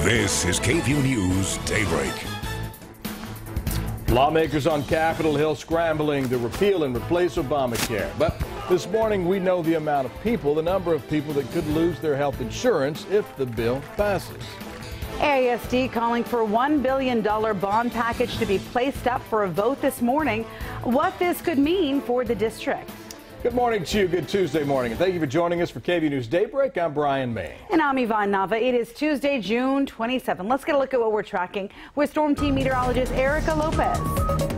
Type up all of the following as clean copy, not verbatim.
This is KVUE News Daybreak. Lawmakers on Capitol Hill scrambling to repeal and replace Obamacare. But this morning we know the amount of people, the number of people that could lose their health insurance if the bill passes. AISD calling for a $1 billion bond package to be placed up for a vote this morning. What this could mean for the district. Good morning to you. Good Tuesday morning. And thank you for joining us for KVUE News Daybreak. I'm Brian May. And I'm Yvonne Nava. It is Tuesday, June 27. Let's get a look at what we're tracking with Storm Team meteorologist Erica Lopez.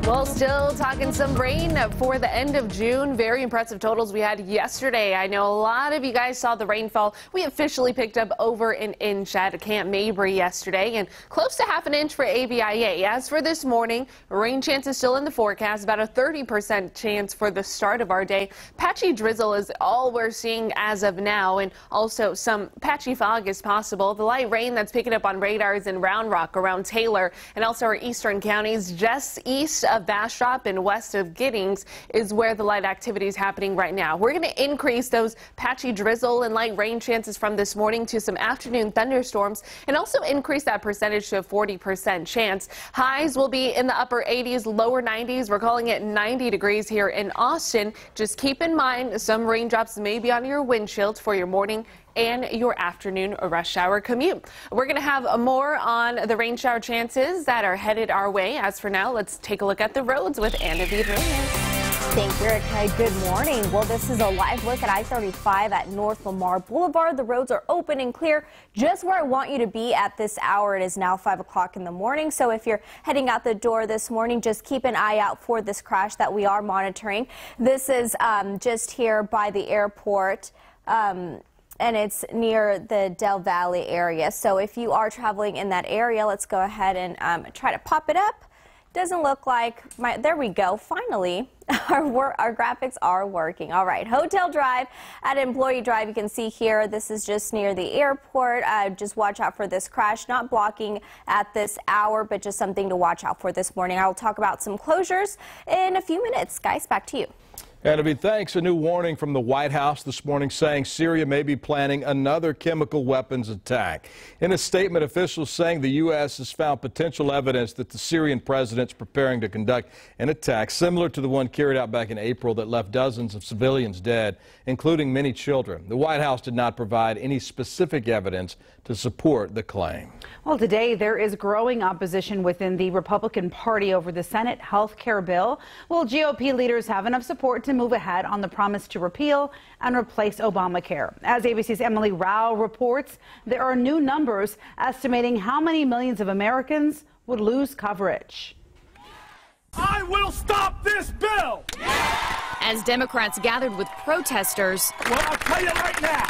Well, still talking some rain for the end of June. Very impressive totals we had yesterday. I know a lot of you guys saw the rainfall. We officially picked up over an inch at Camp Mabry yesterday and close to half an inch for ABIA. As for this morning, rain chance is still in the forecast, about a 30% chance for the start of our day. Patchy drizzle is all we're seeing as of now, and also some patchy fog is possible. The light rain that's picking up on radars in Round Rock around Taylor and also our eastern counties just east of Bastrop and west of Giddings is where the light activity is happening right now. We're going to increase those patchy drizzle and light rain chances from this morning to some afternoon thunderstorms and also increase that percentage to a 40% chance. Highs will be in the upper 80s, lower 90s. We're calling it 90 degrees here in Austin. Just keep in mind some raindrops may be on your windshield for your morning and your afternoon rush hour commute. We're going to have more on the rain shower chances that are headed our way. As for now, let's take a look at the roads with Anna Vidrines. Thank you, Erica. Good morning. Well, this is a live look at I-35 at North Lamar Boulevard. The roads are open and clear just where I want you to be at this hour. It is now 5 o'clock in the morning. So if you're heading out the door this morning, just keep an eye out for this crash that we are monitoring. This is just here by the airport. And it's near the Del Valle area. So if you are traveling in that area, let's go ahead and try to pop it up. Doesn't look like there we go. Finally, our graphics are working. All right, Hotel Drive at Employee Drive. You can see here, this is just near the airport. Just watch out for this crash. Not blocking at this hour, but just something to watch out for this morning. I'll talk about some closures in a few minutes. Guys, back to you. And thanks, a new warning from the White House this morning saying Syria may be planning another chemical weapons attack. In a statement, officials saying the U.S. has found potential evidence that the Syrian president's preparing to conduct an attack similar to the one carried out back in April that left dozens of civilians dead, including many children. The White House did not provide any specific evidence to support the claim. Well, today there is growing opposition within the Republican Party over the Senate health care bill. Will GOP leaders have enough support to move ahead on the promise to repeal and replace Obamacare? As ABC's Emily Rao reports, there are new numbers estimating how many millions of Americans would lose coverage. I will stop this bill! As Democrats gathered with protesters. Well, I'll tell you right now,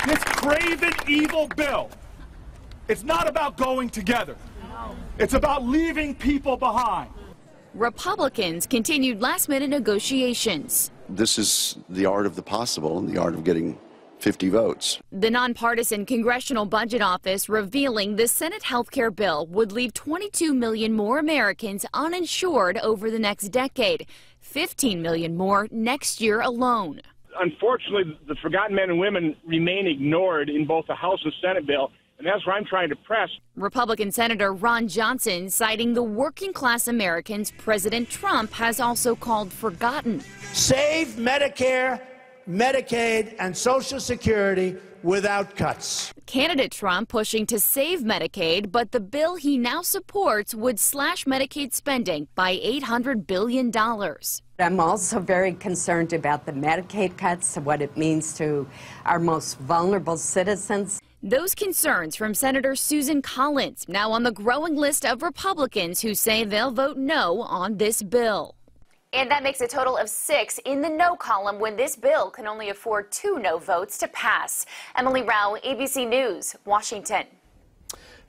this craven, evil bill, it's not about going together. It's about leaving people behind. Republicans continued last-minute negotiations. This is the art of the possible and the art of getting 50 votes. The nonpartisan Congressional Budget Office revealing the Senate health care bill would leave 22 million more Americans uninsured over the next decade, 15 million more next year alone. Unfortunately, the forgotten men and women remain ignored in both the House and Senate bill. And that's where I'm trying to press. Republican Senator Ron Johnson citing the working class Americans President Trump has also called forgotten. Save Medicare, Medicaid, and Social Security without cuts. Candidate Trump pushing to save Medicaid, but the bill he now supports would slash Medicaid spending by $800 billion. I'm also very concerned about the Medicaid cuts, what it means to our most vulnerable citizens. Those concerns from Senator Susan Collins, now on the growing list of Republicans who say they'll vote no on this bill. And that makes a total of 6 in the no column when this bill can only afford 2 no votes to pass. Emily Rao, ABC News, Washington.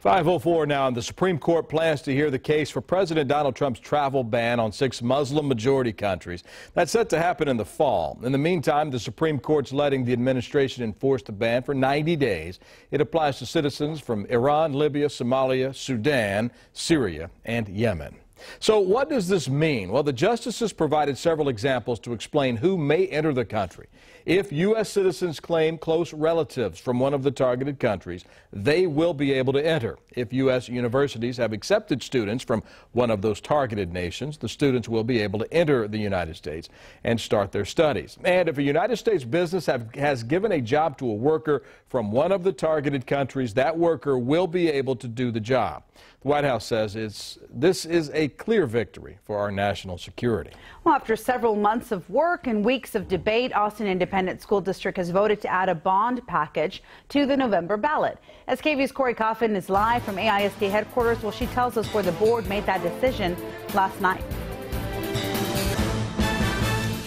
5:04 now, and the Supreme Court plans to hear the case for President Donald Trump's travel ban on 6 Muslim-majority countries. That's set to happen in the fall. In the meantime, the Supreme Court's letting the administration enforce the ban for 90 days. It applies to citizens from Iran, Libya, Somalia, Sudan, Syria, and Yemen. So what does this mean? Well, the justices provided several examples to explain who may enter the country. If U.S. citizens claim close relatives from one of the targeted countries, they will be able to enter. If U.S. universities have accepted students from one of those targeted nations, the students will be able to enter the United States and start their studies. And if a United States business has given a job to a worker from one of the targeted countries, that worker will be able to do the job. The White House says this is a clear victory for our national security. Well, after several months of work and weeks of debate, Austin Independent School District has voted to add a bond package to the November ballot. As KVUE's Corey Coffin is live from AISD headquarters, well, she tells us where the board made that decision last night.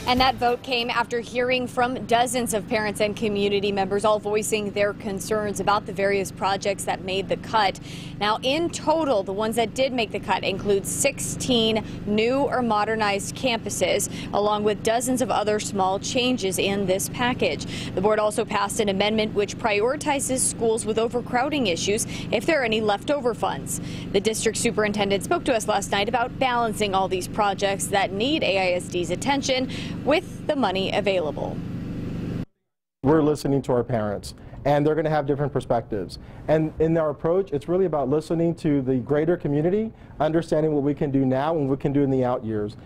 And that vote came after hearing from dozens of parents and community members, all voicing their concerns about the various projects that made the cut. Now, in total, the ones that did make the cut include 16 new or modernized campuses, along with dozens of other small changes in this package. The board also passed an amendment which prioritizes schools with overcrowding issues if there are any leftover funds. The district superintendent spoke to us last night about balancing all these projects that need AISD's attention with the money available. We're listening to our parents, and they're going to have different perspectives. And in our approach, it's really about listening to the greater community, understanding what we can do now and what we can do in the out years.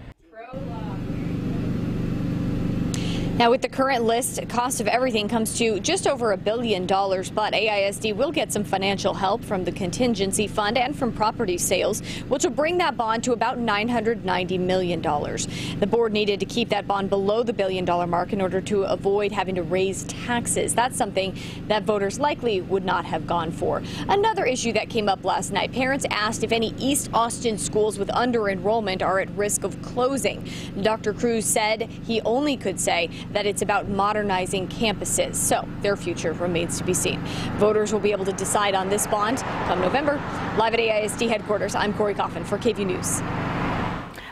Now, with the current list, cost of everything comes to just over $1 billion, but AISD will get some financial help from the contingency fund and from property sales, which will bring that bond to about $990 million. The board needed to keep that bond below the $1 billion mark in order to avoid having to raise taxes. That's something that voters likely would not have gone for. Another issue that came up last night, parents asked if any East Austin schools with under-enrollment are at risk of closing. Dr. Cruz said he only could say that it's about modernizing campuses, so their future remains to be seen. Voters will be able to decide on this bond come November. Live at AISD headquarters, I'm Corey Coffin for KVUE News.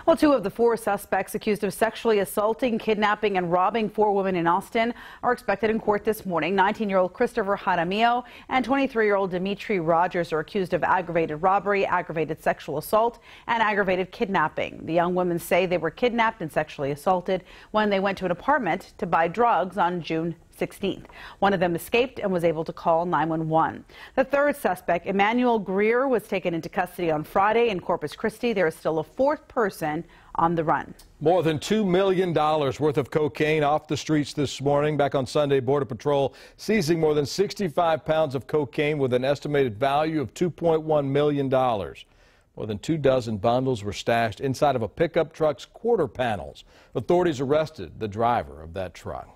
Well, 2 of the 4 suspects accused of sexually assaulting, kidnapping, and robbing 4 women in Austin are expected in court this morning. 19-year-old Christopher Jaramillo and 23-year-old Dimitri Rogers are accused of aggravated robbery, aggravated sexual assault, and aggravated kidnapping. The young women say they were kidnapped and sexually assaulted when they went to an apartment to buy drugs on June 16th. One of them escaped and was able to call 911. The 3rd suspect, Emmanuel Greer, was taken into custody on Friday in Corpus Christi. There is still a 4th person on the run. More than $2 million worth of cocaine off the streets this morning. Back on Sunday, Border Patrol seizing more than 65 pounds of cocaine with an estimated value of $2.1 million. More than 2 dozen bundles were stashed inside of a pickup truck's quarter panels. Authorities arrested the driver of that truck.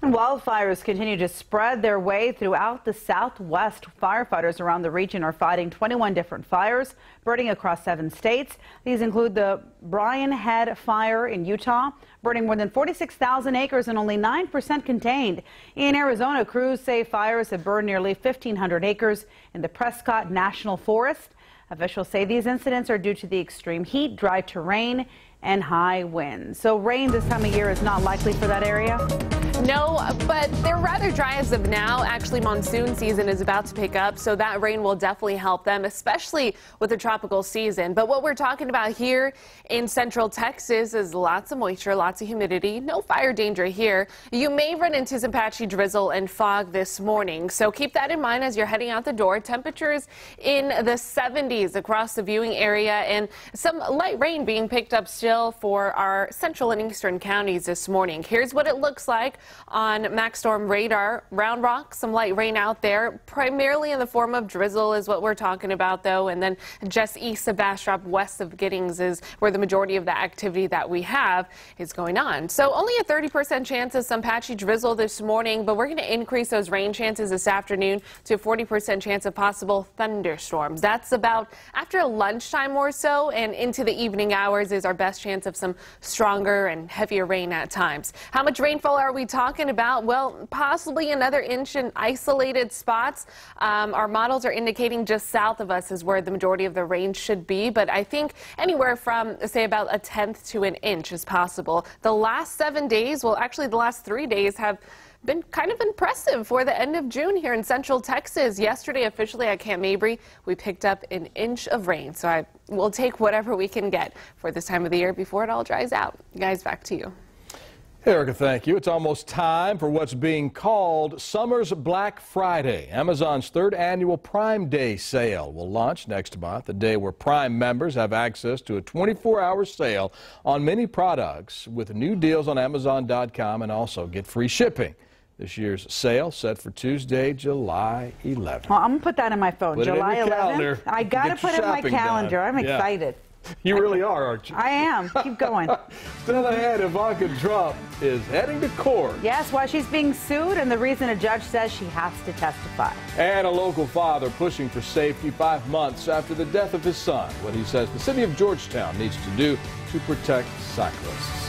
And wildfires continue to spread their way throughout the Southwest. Firefighters around the region are fighting 21 different fires burning across 7 states. These include the Bryan Head Fire in Utah, burning more than 46,000 acres and only 9% contained. In Arizona, crews say fires have burned nearly 1,500 acres in the Prescott National Forest. Officials say these incidents are due to the extreme heat, dry terrain, and high winds. So rain this time of year is not likely for that area? No, but they're rather dry as of now. Actually, monsoon season is about to pick up, so that rain will definitely help them, especially with the tropical season. But what we're talking about here in central Texas is lots of moisture, lots of humidity, no fire danger here. You may run into some patchy drizzle and fog this morning, so keep that in mind as you're heading out the door. Temperatures in the 70s across the viewing area and some light rain being picked up still for our central and eastern counties this morning. Here's what it looks like on Max Storm radar. Round Rock, some light rain out there, primarily in the form of drizzle is what we're talking about, though. And then just east of Bastrop, west of Giddings is where the majority of the activity that we have is going on. So only a 30% chance of some patchy drizzle this morning, but we're going to increase those rain chances this afternoon to a 40% chance of possible thunderstorms. That's about after lunchtime or so, and into the evening hours is our best chance of some stronger and heavier rain at times. How much rainfall are we talking about? Well, possibly another inch in isolated spots. Our models are indicating just south of us is where the majority of the rain should be, but I think anywhere from, say, about 1/10 to an inch is possible. The last 7 days, well, actually the last 3 days have been kind of impressive for the end of June here in Central Texas. Yesterday, officially at Camp Mabry, we picked up an inch of rain. So we'll take whatever we can get for this time of the year before it all dries out. Guys, back to you. Erica, thank you. It's almost time for what's being called Summer's Black Friday. Amazon's third annual Prime Day sale will launch next month, a day where Prime members have access to a 24-hour sale on many products with new deals on Amazon.com and also get free shipping. This year's sale set for Tuesday, July 11th. Well, I'm going to put that in my phone. Put July it in your 11th. calendar. I got to put it in my calendar. Done. I'm excited. You really are, aren't you? I am. Keep going. Still ahead, Ivanka Trump is heading to court. Yes, why she's being sued and the reason a judge says she has to testify. And a local father pushing for safety 5 months after the death of his son. What he says the city of Georgetown needs to do to protect cyclists.